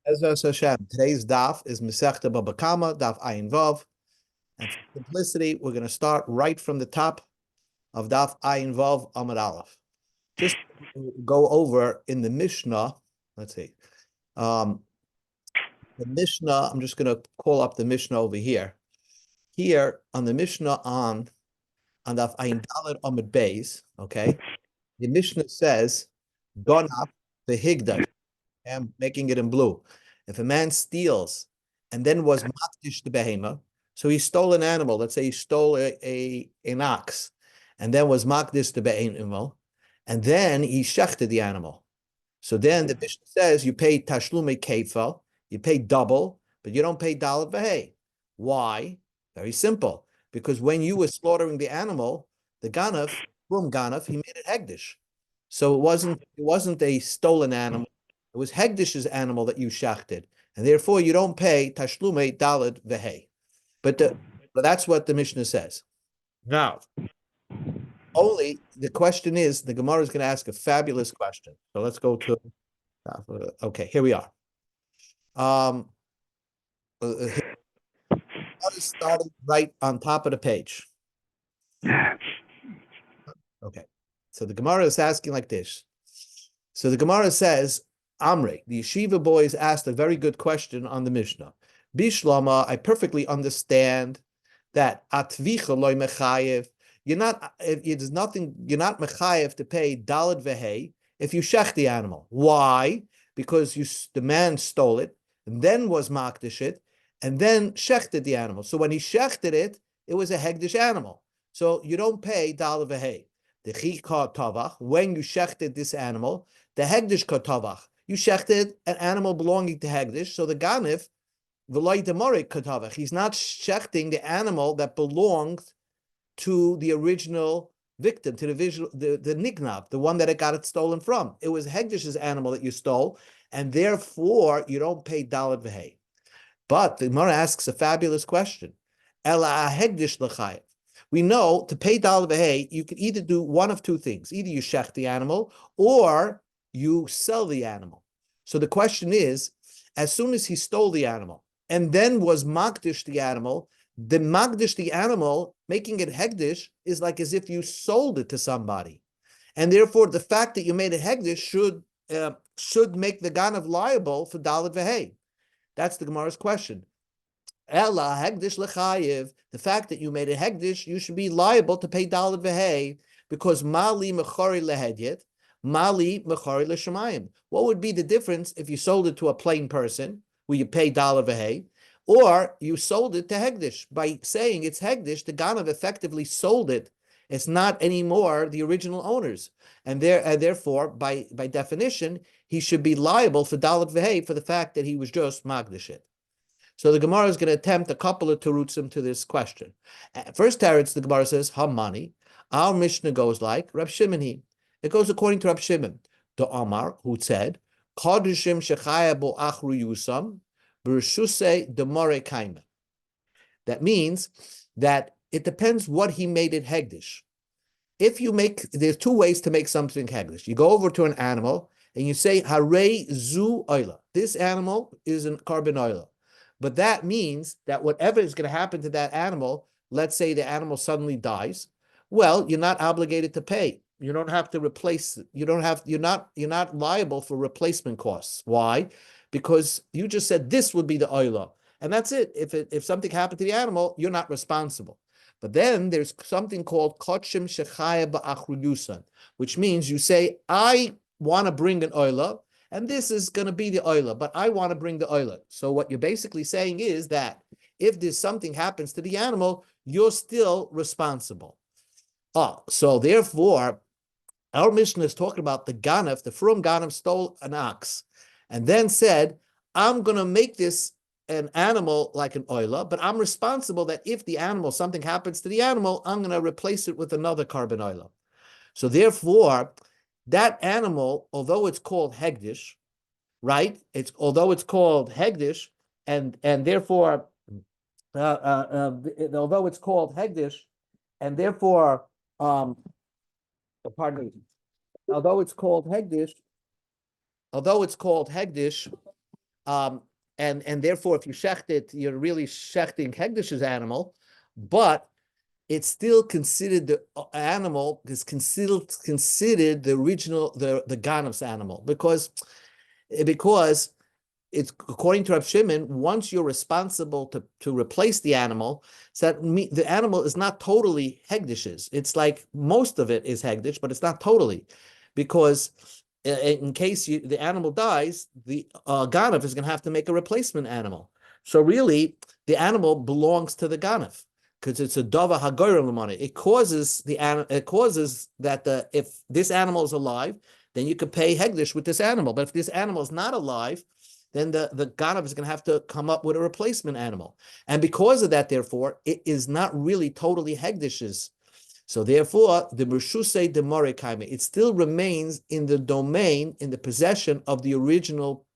Ezra Hashem. Today's daf is Masechta Baba Kamma, daf Ayin Vav. And for simplicity, we're going to start right from the top of daf Ayin Vav Amud Aleph. Just go over in the Mishnah. Let's see. The Mishnah, I'm just going to call up the Mishnah over here. Here on the Mishnah on daf Ayin Dalet Amud Beis, okay? The Mishnah says, Donaf the Higdash. I'm making it in blue. If a man steals and then was makdish the behema, so he stole an animal. Let's say he stole an ox, and then was makdish the behema, and then he shechted the animal. So then the Mishnah says you pay tashlume kefa, you pay double, but you don't pay dalet v'hei. Why? Very simple. Because when you were slaughtering the animal, the ganaf, from ganaf, he made it hegdish. So it wasn't a stolen animal. It was Hegdish's animal that you shachted, and therefore you don't pay tashlume dalad vehei. But that's what the Mishnah says. Now, only the question is, the Gemara is going to ask a fabulous question. So let's go to, okay, here we are. Starting right on top of the page. Okay, so the Gemara is asking like this. So the Gemara says, Amri, the yeshiva boys asked a very good question on the Mishnah. Bishlama, I perfectly understand that atvicha loy mechayev. You're not mechayev to pay dalad vehei if you shech the animal. Why? Because the man stole it, and then was makdish it, and then shechted the animal. So when he shechted it, it was a hegdish animal. So you don't pay dalad vehei. The chika tavach, when you shechted this animal, the hegdish katavach. You shechted an animal belonging to Hegdish, so the ganif, v'loy demorik katavach. He's not shechting the animal that belonged to the original victim, to the nignav, the one that it got it stolen from. It was Hegdish's animal that you stole, and therefore you don't pay dalad v'hei. But the Gemara asks a fabulous question. Ela Hegdish l'chayev. We know to pay dalad v'hei, you can either do one of two things. Either you shech the animal, or you sell the animal. So the question is, as soon as he stole the animal and then was makdish the animal, making it hegdish is like as if you sold it to somebody. And therefore, the fact that you made it hegdish should make the ganav liable for dalad v'hei. That's the Gemara's question. Ella hegdish lechayev. The fact that you made it hegdish, you should be liable to pay dalad v'hei because mali mechori lehedyet. Mali mechari l'shamayim. What would be the difference if you sold it to a plain person, where you pay dalad v'hei, or you sold it to Hegdish? By saying it's Hegdish, the Ganav effectively sold it. It's not anymore the original owners, and therefore, by definition, he should be liable for dalad v'hei for the fact that he was just magdish it. So the Gemara is going to attempt a couple of terutzim to this question. First teretz, the Gemara says Hamani. Our Mishnah goes like Reb Shimon. It goes according to Rab Shimon, the Amar, who said, Kadishim shechaya bo achru yusam, b'rshusei demore kaima. That means that it depends what he made it hegdish. There's two ways to make something hegdish. You go over to an animal and you say, Harei zu oila. This animal is a carbon oila. But that means that whatever is going to happen to that animal, let's say the animal suddenly dies, well, you're not obligated to pay. You don't have to replace. You're not liable for replacement costs. Why? Because you just said this would be the oila, and that's it. If something happened to the animal, you're not responsible. But then there's something called kotshim shechaya ba'achrudusan, which means you say, I want to bring an oila, and this is going to be the oila, but I want to bring the oila. So what you're basically saying is that if there's something happens to the animal, you're still responsible. So therefore, our Mishnah is talking about the Ganef, the Frum Ganef stole an ox, and then said, I'm going to make this an animal like an oila, but I'm responsible that if something happens to the animal, I'm going to replace it with another carbon oila. So therefore, that animal, although it's called Hegdish, right? Although it's called Hegdish, and therefore, although it's called Hegdish, and therefore, pardon me. Although it's called Hegdish, And therefore, if you shecht it, you're really shechting Hegdish's animal, but it's still considered the animal is considered the original the Ganav's animal because it's according to Rav Shimon, once you're responsible to replace the animal, so that the animal is not totally Hegdish's. It's like most of it is Hegdish, but it's not totally, because in case the animal dies, the Ganav is going to have to make a replacement animal. So really, the animal belongs to the Ganav because it's a dava hagoyim lemani. It causes that if this animal is alive, then you could pay Hegdish with this animal. But if this animal is not alive, then the Ganav is going to have to come up with a replacement animal. And because of that, therefore, it is not really totally Hegdish's. So therefore, the Mershusei de Morikaime, it still remains in the domain, in the possession of the original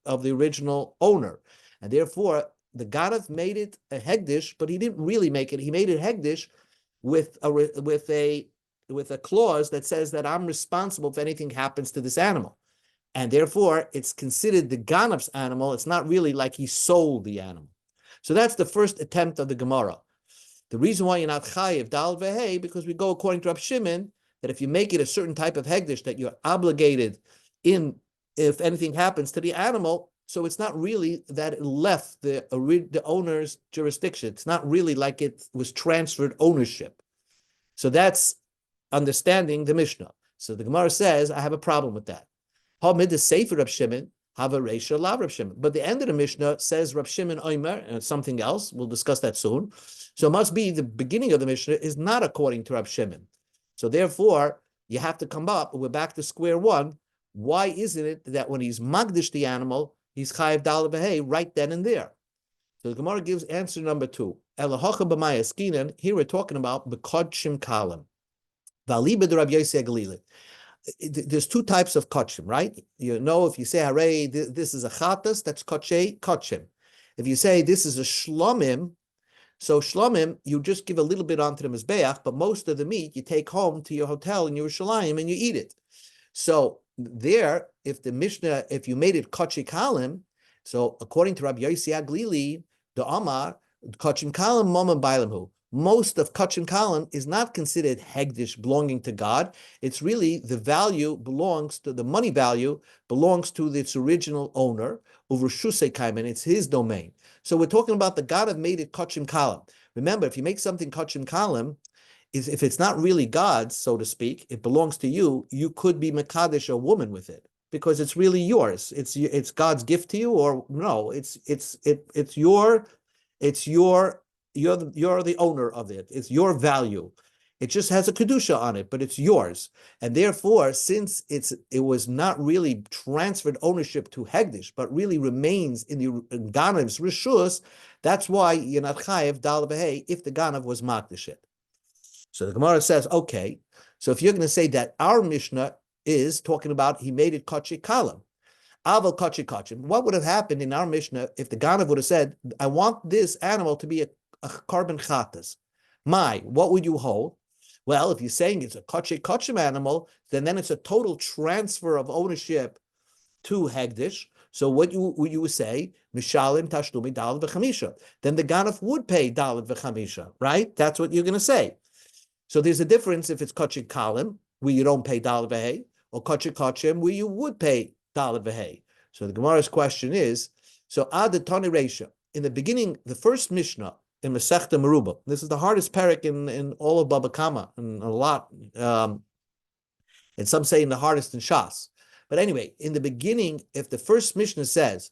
owner. And therefore, the Ganav made it a Hegdish, but he didn't really make it. He made it Hegdish with a clause that says that I'm responsible if anything happens to this animal. And therefore, it's considered the Ganav's animal. It's not really like he sold the animal. So that's the first attempt of the Gemara. The reason why you're not chayiv dal vehei, because we go according to Rav Shimon, that if you make it a certain type of hegdish, that you're obligated if anything happens to the animal, so it's not really that it left the owner's jurisdiction. It's not really like it was transferred ownership. So that's understanding the Mishnah. So the Gemara says, I have a problem with that. Hamid the Sefer Rav Shimon, have a Reisha Lav Rav Shimon. But the end of the Mishnah says Rav Shimon Omer, and it's something else. We'll discuss that soon. So it must be the beginning of the Mishnah is not according to Rav Shimon. So therefore, you have to come up. We're back to square one. Why isn't it that when he's magdish the animal, he's chayiv dal v'hei right then and there? So the Gemara gives answer number 2. Elahocha b'maya skinan. Here we're talking about bekodshim kalim. V'aliba de Rabbi Yossi Galili. There's 2 types of kotchim, right? You know, if you say, hooray, this is a chatas, that's kotchim. If you say this is a shlomim, so shlomim, you just give a little bit onto the mizbeach, but most of the meat you take home to your hotel in Yerushalayim and you eat it. So there, if you made it kotchi kalim, so according to Rabbi Yossi Aglili, the Amar, kotchim kalim momam bailamhu. Most of kotchim kalim is not considered hegdish, belonging to God. It's really the money value belongs to its original owner, over shusei kaimen, it's his domain. So we're talking about the God have made it kotchim kalim. Remember, if you make something kotchim kalim, if it's not really God's, so to speak, it belongs to you, you could be mekadesh a woman with it because it's really yours. It's God's gift to you, or no, you're the owner of it. It's your value. It just has a kedusha on it, but it's yours. And therefore, since it was not really transferred ownership to Hegdish, but really remains in the Ganav's Rishus, that's why you're not chayev dal v'hei if the Ganav was makdish it. So the Gemara says, okay, so if you're going to say that our Mishnah is talking about he made it kotchi kalam, aval kotchi kotchim, what would have happened in our Mishnah if the Ganav would have said, I want this animal to be a carbon chatas? What would you hold? Well, if you're saying it's a kotchim animal, then it's a total transfer of ownership to Hegdish. So what you would say, mishalim tashlumi dalad v'chamisha, then the Ganav would pay dalad v'chamisha, right? That's what you're going to say. So there's a difference if it's kotchim kalim, where you don't pay dalad v'hei, or kotchim where you would pay dalad v'hei. So the Gemara's question is, so ad tani reisha, in the beginning, the first Mishnah in Masechta Meruba, this is the hardest parak in all of Baba Kamma, and a lot, and some say in the hardest in Shas. But anyway, in the beginning, if the first Mishnah says,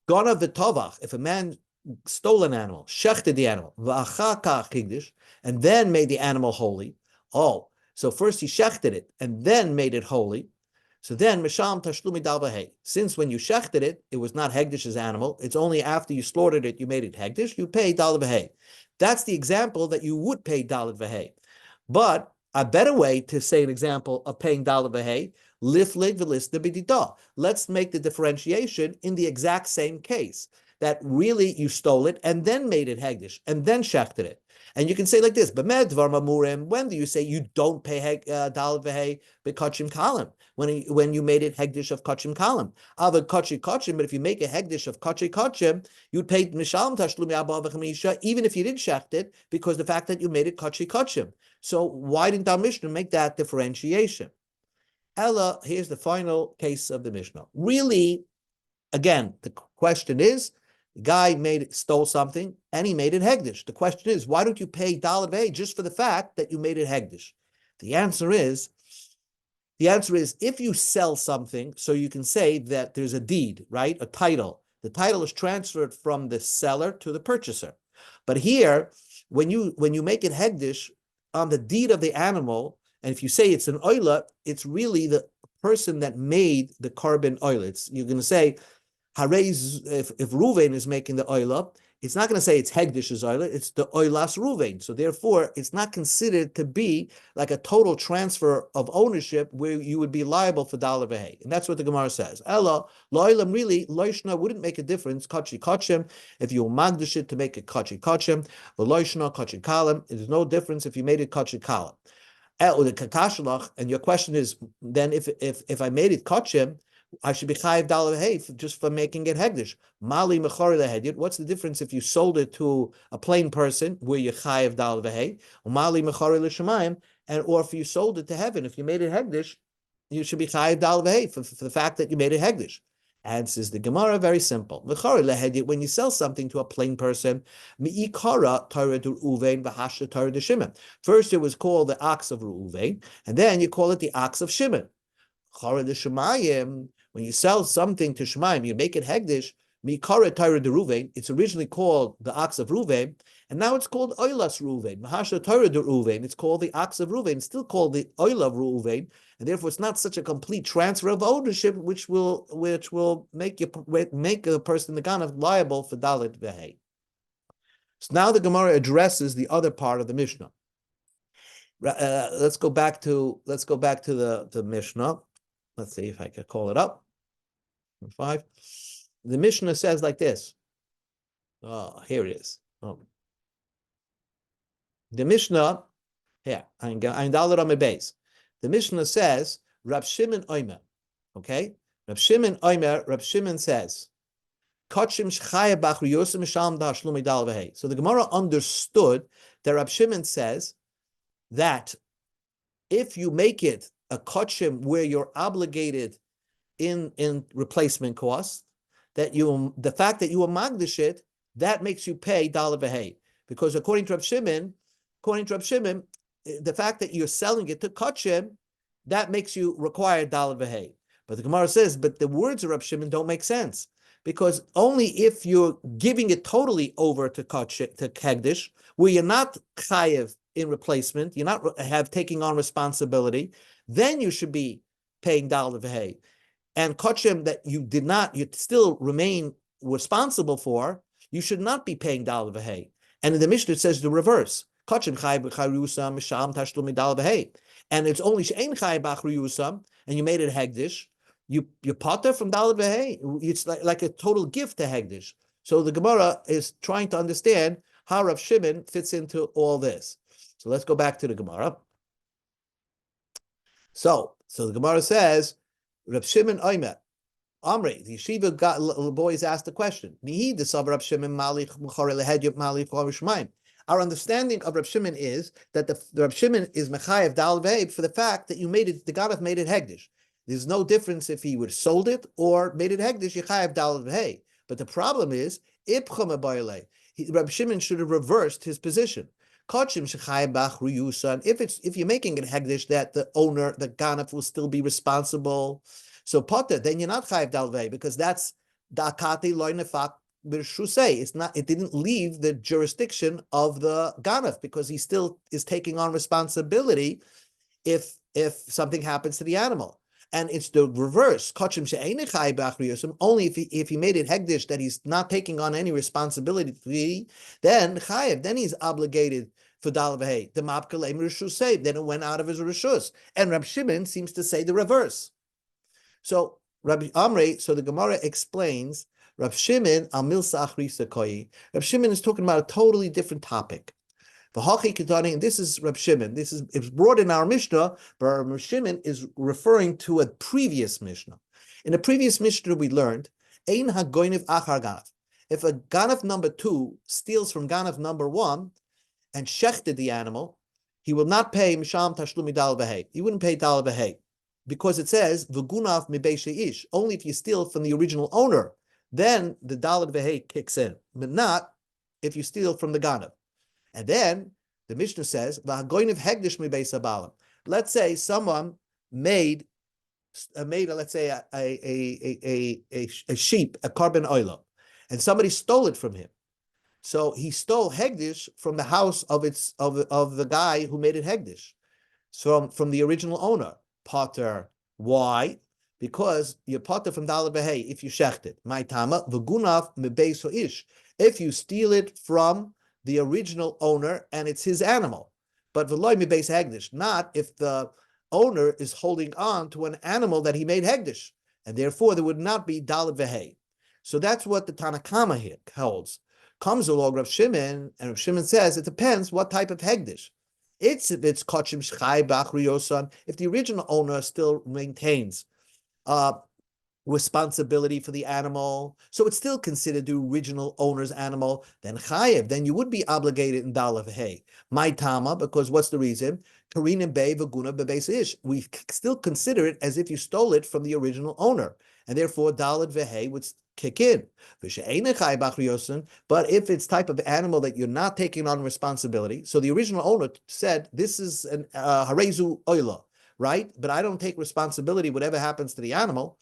Gana v'tovach, if a man stole an animal, shechted the animal, v'achakach higdish, and then made the animal holy. Oh, so first he shechted it and then made it holy. So then, Misham Tashlumi Dal V'hei. Since when you shechted it, it was not Hegdish's animal. It's only after you slaughtered it, you made it Hegdish, you pay Dal V'hei. That's the example that you would pay Dal V'hei. But a better way to say an example of paying Dal V'hei, Liflig V'lis B'dida. Let's make the differentiation in the exact same case. that really you stole it and then made it hegdish and then shechted it. And you can say like this, when do you say you don't pay dalad v'hei bekachim kalim? When you made it hegdish of kachim kalim. Ava kachi kachim, but if you make a hegdish of kachi kachim, you'd pay mishalem tashlumi abba v'chamisha, even if you didn't shecht it, because the fact that you made it kachi kachim. So why didn't our Mishnah make that differentiation? Ella, here's the final case of the Mishnah. Really, again, the question is, the guy stole something and he made it hegdish. The question is, why don't you pay dalad v'hei just for the fact that you made it hegdish? The answer is, if you sell something, so you can say that there's a deed, right? A title. The title is transferred from the seller to the purchaser. But here, when you make it hegdish on the deed of the animal, and if you say it's an oila, it's really the person that made the carbon oil. You're going to say, if Ruvain is making the oila, it's not going to say it's Hegdish's oila, it's the oilas Ruvain. So therefore, it's not considered to be like a total transfer of ownership where you would be liable for dalad v'hei. And that's what the Gemara says. Ella, lo'ilam really, loishna wouldn't make a difference, kachi kachim, if you magdish it to make it kachi kachim, or loishna kachi kalim, there's no difference if you made it kachi kalim. And your question is, then if I made it kachim, I should be chayiv dalad v'hei just for making it hegdish. Mali mechori lehedyot. What's the difference if you sold it to a plain person where you chayiv dalad v'hei, or mali mechori l'shamayim, or if you sold it to heaven, if you made it hegdish, you should be chayiv dalad v'hei for the fact that you made it hegdish. And says the Gemara, very simple. Mechori lehedyot. When you sell something to a plain person, miikara Torah de Ruvain v'hashta Torah de Shimon. First, it was called the ox of Ruvain, and then you call it the ox of Shimon. Chara de Shemayim. When you sell something to Shemayim, you make it hegdish, mikara Torah de Ruvain. It's originally called the ox of Ruvain, and now it's called oilas Ruvain. Mahasha Torah de Ruvain. It's called the ox of Ruvain. It's still called the oil of Ruvain, and therefore it's not such a complete transfer of ownership, which will make a person the ganav liable for dalad v'hei. So now the Gemara addresses the other part of the Mishnah. Let's go back to the Mishnah. Let's see if I can call it up. 5. The Mishnah says like this. Oh, here it is. Oh. The Mishnah, here, I'm daled on my base. The Mishnah says, Rab Shimon Omer. Okay? Rab Shimon Omer, Rab Shimon says, so the Gemara understood that Rab Shimon says that if you make it a kachim where you're obligated in replacement costs, the fact that you magdish it, that makes you pay dalad v'hei. Because according to Rab Shimon, the fact that you're selling it to kachim, that makes you require dalad v'hei. But the Gemara says, but the words of Rab Shimon don't make sense, because only if you're giving it totally over to hegdish, where you're not chayev in replacement, you're not taking on responsibility, then you should be paying dalad v'hei. And kachim that you still remain responsible for, you should not be paying dalad v'hei. And in the Mishnah it says the reverse. Kachim chayiv b'chariyusam misham tashlumi dalad v'hei. And it's only she'ein chayiv b'chariyusam, and you made it hegdish, you potter from dalad v'hei. It's like a total gift to hegdish. So the Gemara is trying to understand how Rav Shimon fits into all this. So let's go back to the Gemara. So the Gemara says, Rab Shimon Omer, Amri, the yeshiva boys asked the question. Our understanding of Rab Shimon is that the Rab Shimon is mechayev dalad v'hei for the fact that you made it, the Ganav made it hegdish. There's no difference if he would have sold it or made it hegdish, you chayev dalad v'hei. But the problem is, Rab Shimon should have reversed his position. If you're making it hegdish that the owner, the ganaf, will still be responsible, so potter, then you're not chayiv dalad v'hei, because that's dakati loy nefak b'rshusei. It's not. It didn't leave the jurisdiction of the ganaf, because he still is taking on responsibility if something happens to the animal. And it's the reverse. Only if he made it hegdish that he's not taking on any responsibility, then chayiv, then he's obligated for dalad v'hei. The mapkalei rishusei, then it went out of his rishus. And Rab Shimon seems to say the reverse. So Rabbi Amrei, so the Gemara explains, Rab Shimon al milsa achrisa koi. Rab Shimon is talking about a totally different topic. And this is Rab Shimon. It's brought in our Mishnah, but Rab Shimon is referring to a previous Mishnah. In the previous Mishnah, we learned, Ein hagoiniv achar ganav. If a ganav number 2 steals from ganav number 1 and shechted the animal, he will not pay misham tashlumi dal v'hei. He wouldn't pay dal v'hei, because it says v'gunav mibei sheish. Only if you steal from the original owner, then the dal v'hei kicks in, but not if you steal from the ganav. And then the Mishnah says, let's say someone made let's say a sheep, a carbon oil, and somebody stole it from him. So he stole hegdish from the house of the guy who made it hegdish, from the original owner. Potter. Why? Because you're potter from dalad v'hei if you shecht it. My tama v'gunav mebeis ish. If you steal it from the original owner and it's his animal, but v'loy mibeis hegdish, not if the owner is holding on to an animal that he made hegdish, and therefore there would not be dalad v'hei. So that's what the Kamma here holds. Comes along Rav Shimon, and Rav Shimon says it depends what type of hegdish. If it's kochim shchai b'achri yosan, if the original owner still maintains responsibility for the animal, so it's still considered the original owner's animal, then chayev, then you would be obligated in dalad v'hei. My tama, because what's the reason? Karinim bei v'guna bebeis ish. We still consider it as if you stole it from the original owner, and therefore dalad v'hei would kick in. But if it's type of animal that you're not taking on responsibility, so the original owner said this is an harezu oila, right? But I don't take responsibility whatever happens to the animal.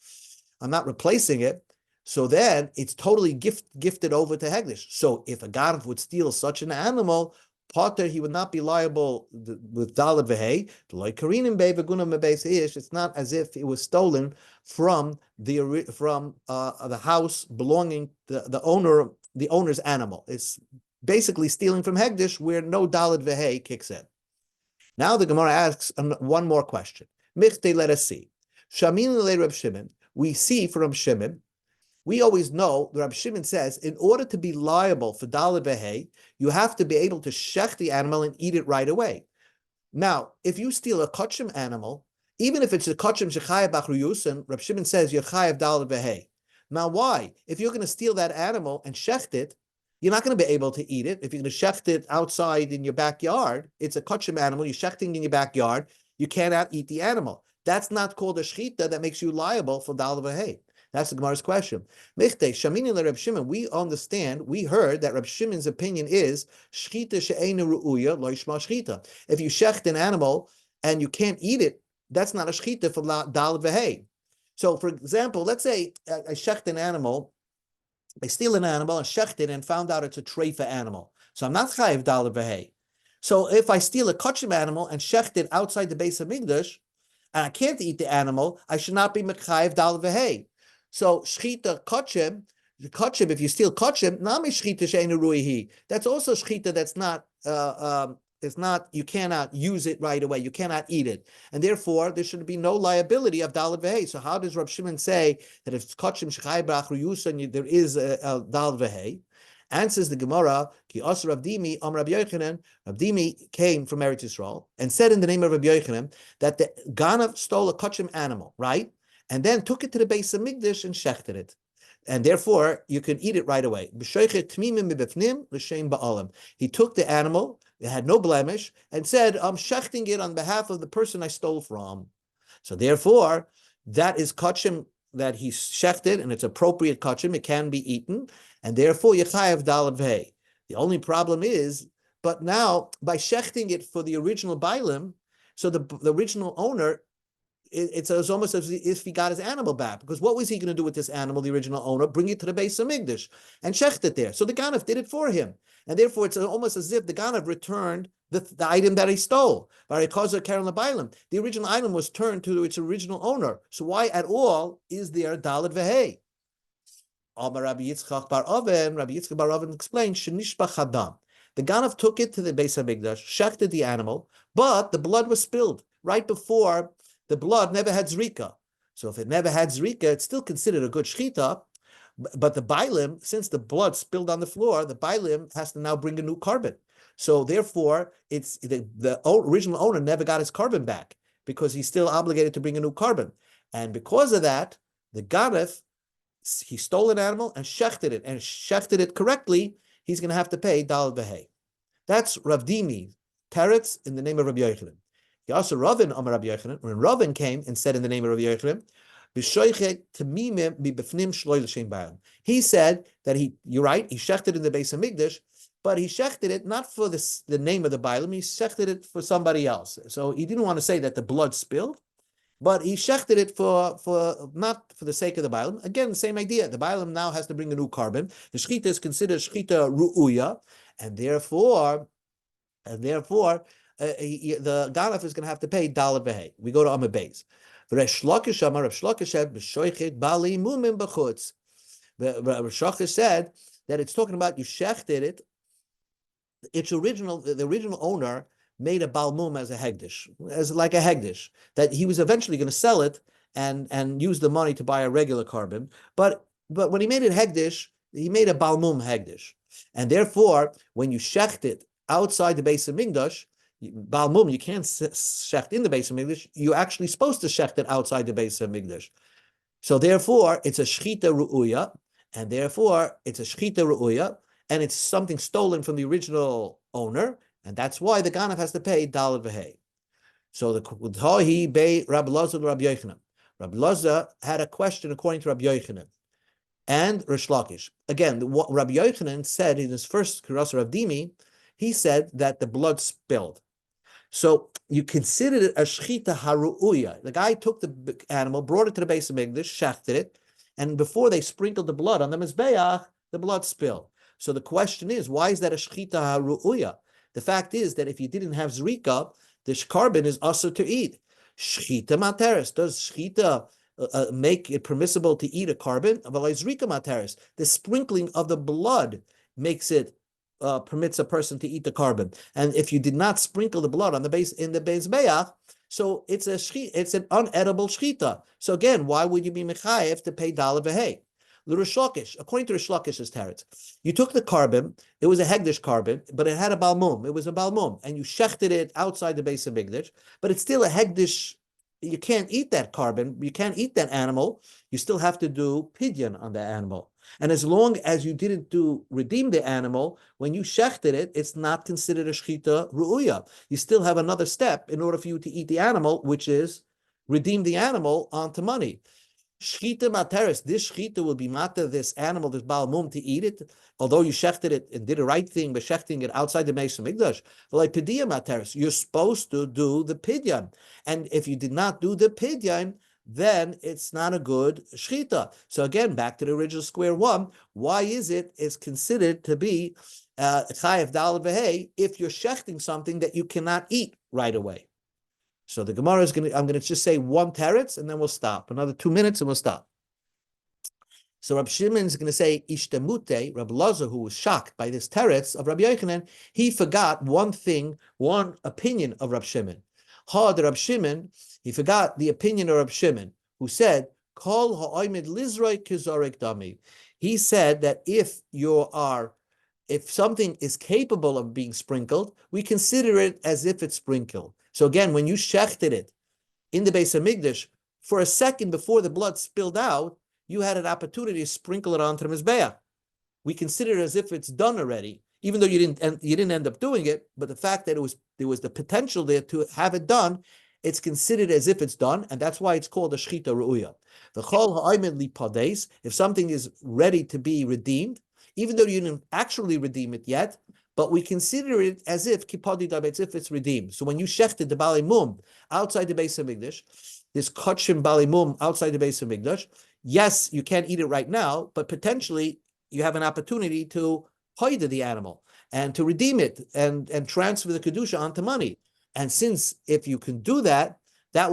I'm not replacing it. So then it's totally gifted over to hegdish. So if a ganav would steal such an animal, potter, he would not be liable with dalad v'hei. Like karinim bei v'guna mebeis ish, it's not as if it was stolen from the house belonging to the owner's animal. It's basically stealing from hegdish, where no dalad v'hei kicks in. Now the Gemara asks one more question. Michtei, let us see. Shamin le Reb Shimon. We see from Shimon, we always know, the Reb Shimon says, in order to be liable for dalad v'hei, you have to be able to shech the animal and eat it right away. Now, if you steal a kachim animal, even if it's a kachim shechayev b'achriyusin, Reb Shimon says you're chayev dalad v'hei. Now, why? If you're going to steal that animal and shecht it, you're not going to be able to eat it. If you're going to shecht it outside in your backyard, it's a kachim animal, you're shechting in your backyard, you cannot eat the animal. That's not called a shchita that makes you liable for dalad v'hei. That's the Gemara's question. Michtei, Shamini le Reb Shimon, we understand, we heard that Reb Shimon's opinion is shchita she'eina ru'uya lo yishma shchita. If you shecht an animal and you can't eat it, that's not a shchita for dalad v'hei. So, for example, let's say I shecht an animal, I steal an animal and shecht it and found out it's a treifa animal. So I'm not chayiv dalad v'hei. So if I steal a kachim animal and shecht it outside the base of Migdash, and I can't eat the animal, I should not be mechayiv dalad v'hei. So shchita kachim, the kachim, if you steal kachim, nami shchita she'einu ruihi. That's also shchita that's not, it's not, you cannot use it right away. You cannot eat it. And therefore, there should be no liability of dalad v'hei. So how does Rab Shimon say that if it's kachim shechai b'achriyusa, there is a dalad v'hei? Answers the Gemara, Ki Asr Rav Dimi, Rabbi Yochanan. Rav Dimi came from Eretz Yisrael and said in the name of Rabbi Yochanan that the ganav stole a kachim animal, right? And then took it to the base of Migdash and shechted it. And therefore, you can eat it right away. He took the animal, it had no blemish, and said, I'm shechting it on behalf of the person I stole from. So therefore, that is kachim that he shechted, and it's appropriate kachim, it can be eaten, and therefore, yechayev dalad v'hei. The only problem is, but now, by shechting it for the original bailim, so the original owner, it's almost as if he got his animal back, because what was he going to do with this animal, the original owner? Bring it to the base of Migdash and shecht it there. So the Ganav did it for him. And therefore, it's almost as if the Ganav returned the item that he stole. The original item was turned to its original owner. So why at all is there dalad v'hei? Rabbi Yitzchak bar Oven explained, Shenishbach Hadam. The Ganav took it to the base of Migdash, shechted the animal, but the blood was spilled right before. The blood never had zrika. So if it never had zrika, it's still considered a good shchita. But the bailim, since the blood spilled on the floor, the bailim has to now bring a new carbon. So therefore, it's the original owner never got his carbon back because he's still obligated to bring a new carbon. And because of that, the ganef, he stole an animal and shechted it correctly, he's going to have to pay dal v'hei. That's Rav Dimi, teretz in the name of Rabbi Yochanan. Yasa Ravin Amar Rabbi Yochanan, when Ravin came and said in the name of Rabbi Yochanan, he said that you're right, he shechted in the Beis Hamikdash, but he shechted it not for the name of the Bailam, he shechted it for somebody else. So he didn't want to say that the blood spilled, but he shechted it for not for the sake of the Bailam. Again, the same idea. The Bailam now has to bring a new carbon. The shchita is considered shchita ru'uya, and therefore, the ganef is going to have to pay daled v'hei. We go to Amar Beis. Resh Lakish Amar Rav Shlokish said b'shoichet bali mumim b'chutz. Rav Shlokish said that it's talking about you shechted it. The original owner made a balmum as a hegdish, as like a hegdish, that he was eventually going to sell it and use the money to buy a regular carbon. But when he made it hegdish, he made a balmum hegdish, and therefore when you shecht it outside the Beis Hamikdash, balmum, you can't shecht in the Beis Hamikdash. You're actually supposed to shecht it outside the Beis Hamikdash. So therefore, it's a shchita ru'uya, and it's something stolen from the original owner, and that's why the ganef has to pay daled v'hei. So the Tahi Bei Rabbi Lazar Rabbi Yochanan. Rabbi Lazar had a question according to Rabbi Yochanan and Resh Lakish. Again, what Rabbi Yochanan said in his first Kiras Rav Dimi, he said that the blood spilled. So you considered it a shchita haru'uya. The guy took the animal, brought it to the Beis Hamikdash, shechted it, and before they sprinkled the blood on the mizbeach, the blood spilled. So the question is, why is that a shchita haru'uya? The fact is that if you didn't have zrika, the carbon is also to eat. Shchita materis. Does shchita make it permissible to eat a carbon? Zrika materis. The sprinkling of the blood makes it permits a person to eat the carbon. And if you did not sprinkle the blood on the base in the Beis Beach, so it's an unedible shchita. So again, why would you be mechayev to pay daled v'hei? Rish Lakish, according to Rish Lakish's teretz, you took the carbon, it was a hegdish carbon, but it had a balmum. It was a balmum, and you shechted it outside the Beis Hamikdash, but it's still a hegdish. You can't eat that carbon. You can't eat that animal. You still have to do pidyon on the animal. And as long as you didn't redeem the animal, when you shechted it, it's not considered a shchita ru'uya. You still have another step in order for you to eat the animal, which is redeem the animal onto money. Shchita materis, this shchita will be matter, this animal, this balmum, to eat it, although you shechted it and did the right thing by shechting it outside the Beis Hamikdash. Like pidyon materis, you're supposed to do the pidyon. And if you did not do the pidyon, then it's not a good shchita. So again, back to the original square one, why is it's considered to be chayev daled v'hei if you're shechting something that you cannot eat right away? So the Gemara is I'm going to just say one teretz and then we'll stop. Another 2 minutes and we'll stop. So Rabbi Shimon is going to say, Ishtemute, Rabbi Lazar, who was shocked by this teretz of Rabbi Yochanan, he forgot one opinion of Rabbi Shimon. The Rabbi Shimon, he forgot the opinion of Rabbi Shimon, who said, Kol ha'oimid lizroi kizorek dami. He said that if something is capable of being sprinkled, we consider it as if it's sprinkled. So again, when you shechted it in the Beis Hamikdash, for a second before the blood spilled out, you had an opportunity to sprinkle it onto the mizbeach. We consider it as if it's done already, even though you didn't end up doing it. But the fact that there was the potential there to have it done, it's considered as if it's done, and that's why it's called a shchita ru'uya. The chol ha'omed li pades, if something is ready to be redeemed, even though you didn't actually redeem it yet, but we consider it as if it's redeemed. So when you shechted the balei mum outside the Beis Hamikdash, this kachim balei mum outside the Beis Hamikdash, yes, you can't eat it right now, but potentially you have an opportunity to hoida the animal and to redeem it and transfer the kedusha onto money. And since if you can do that, that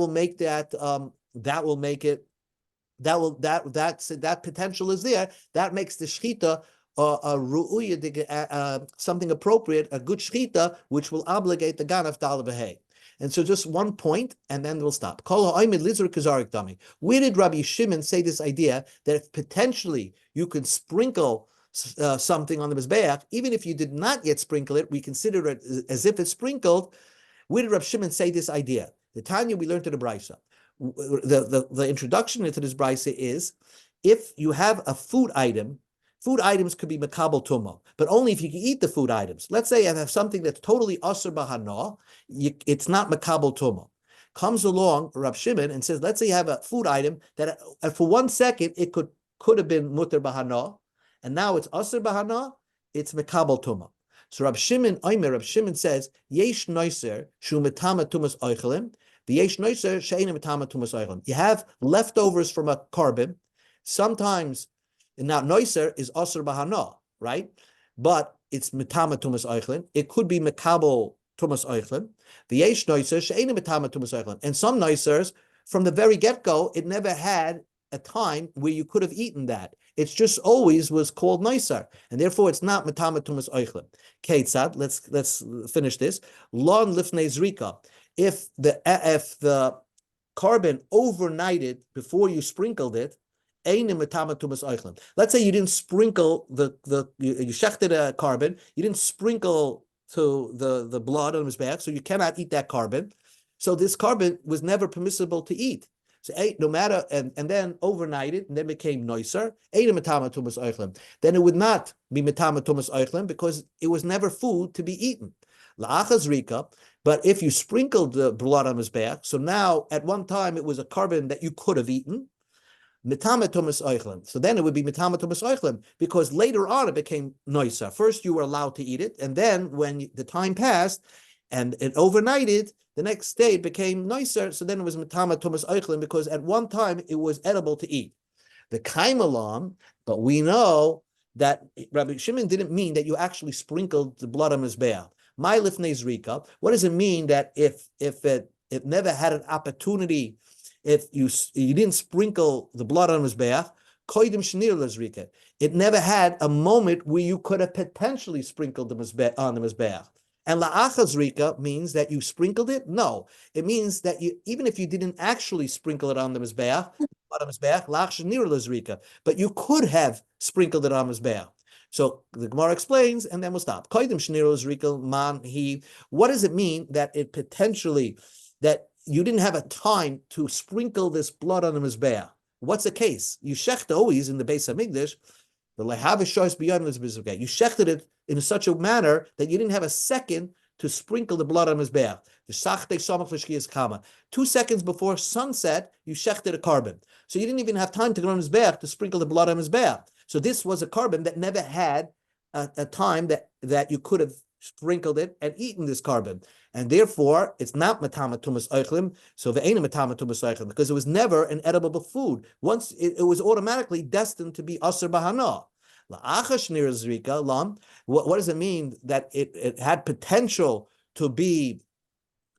potential is there. That makes the shchita a ru'uya, something appropriate, a good shchita, which will obligate the ganef daled v'hei. And so just one point, and then we'll stop. Where did Rabbi Shimon say this idea that if potentially you could sprinkle something on the Mizbeach, even if you did not yet sprinkle it, we consider it as if it's sprinkled? Where did Rabbi Shimon say this idea? The Tanya we learned in the Brisa. The introduction into this Brisa is, if you have a food item, food items could be makabel tumah, but only if you can eat the food items. Let's say I have something that's totally asur b'hana, it's not makabel tumah. Comes along Rab Shimon and says, let's say you have a food item that for 1 second it could have been mutter b'hana, and now it's asur b'hana, it's makabel tumah. So Rab Shimon says, yesh noiser shu metama tumas oichelim, v'yesh noiser she'ena metama tumas oichelim. You have leftovers from a carbon. Sometimes, now noiser is asur b'hana, right? But it's metama tumas oichelim. It could be mekabel tumas oichelim. V'yesh noiser she'ena metama tumas oichelim. And some noisers, from the very get-go, it never had a time where you could have eaten that. It's just always was called noiser, and therefore it's not metama tumas oichelim. Ketzad, let's finish this. Lon lifnei zrika. If the carbon overnighted before you sprinkled it, let's say you didn't sprinkle you shechted a carbon, you didn't sprinkle to the blood on his back, so you cannot eat that carbon. So this carbon was never permissible to eat. So no matter, and then overnighted, and then became noiser, then it would not be metama tumas oichlim because it was never food to be eaten. La'achas rika, but if you sprinkled the blood on his back, so now at one time it was a carbon that you could have eaten, metama tumas oichlim. So then it would be metama tumas oichlim because later on it became noiser. First you were allowed to eat it, and then when the time passed and it overnighted, the next day it became noiser, so then it was metama tumas oichlim because at one time it was edible to eat. The Kamma, but we know that Rabbi Shimon didn't mean that you actually sprinkled the blood on Mizbeach. My lifnei zrika. What does it mean that if it never had an opportunity, if you didn't sprinkle the blood on Mizbeach, koidim shnir lezrika. It never had a moment where you could have potentially sprinkled the Mizbeach on the Mizbeach. And la'achas rika means that you sprinkled it? No. It means that you, even if you didn't actually sprinkle it on the Mizbeach, but you could have sprinkled it on Mizbeach. So the Gemara explains, and then we'll stop. What does it mean that it potentially, that you didn't have a time to sprinkle this blood on the Mizbeach? What's the case? You shecht always in the Beis HaMikdash, you shechted it in such a manner that you didn't have a second to sprinkle the blood on Mizbeach. 2 seconds before sunset, you shechted a carbon. So you didn't even have time to go on Mizbeach to sprinkle the blood on Mizbeach. So this was a carbon that never had a time that you could have sprinkled it and eaten this carbon. And therefore, it's not metama tumas oichlim, so ve'ena metama tumas oichlim, because it was never an edible food. Once it was automatically destined to be asur b'hana. What does it mean that it had potential to be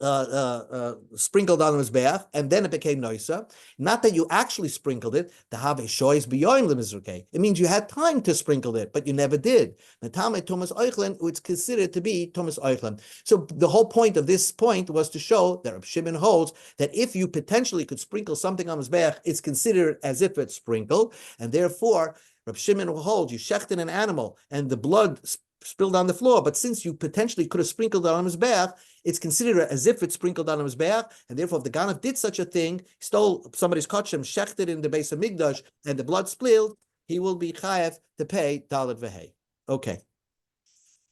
sprinkled on the Mizbeach, and then it became noiser? Not that you actually sprinkled it. It means you had time to sprinkle it, but you never did. It's considered to be tumas oichlim. So the whole point of this point was to show that Reb Shimon holds that if you potentially could sprinkle something on Mizbeach, it's considered as if it's sprinkled, and therefore Reb Shimon will hold you shechted an animal and the blood spilled on the floor, but since you potentially could have sprinkled it on his bath, it's considered as if it's sprinkled on his bath, and therefore if the Ganav did such a thing, stole somebody's kachim, shechted in the Beis HaMikdash, and the blood spilled, he will be chayav to pay dalet v'hei. Okay.